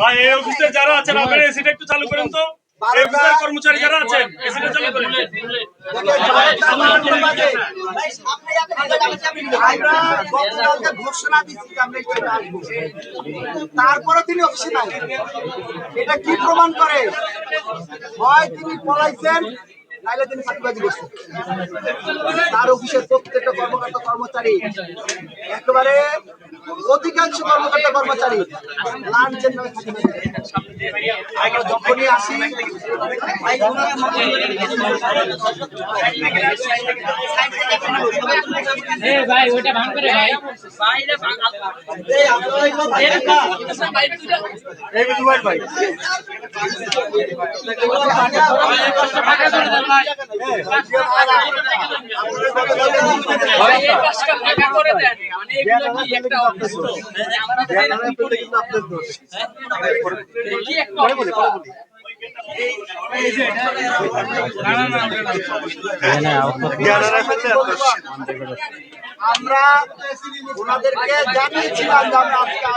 ভাই এই অফিসে যারা আছেন আপনারা এসিটা একটু চালু করেন তো। এই অফিসের কর্মচারী যারা আছেন এসিটা চালু করেন। ঘোষণা দিচ্ছি আমরা তারপরে তিনি অফিসে নাই। এটা কি প্রমাণ করে? হয় তিনি পলাইছেন, নাইলে তিনি ফাঁকিবাজি করছেন। তার অফিসের প্রত্যেকটা কর্মকর্তা কর্মচারী, একেবারে অধিকাংশ কর্মকর্তা কর্মচারী লাঞ্চের নামে যখনই আসি ভাই ওইটা ভাঙ করে ভাই আমরা ওনাদেরকে জানিয়েছিলাম যে আমরা আজকে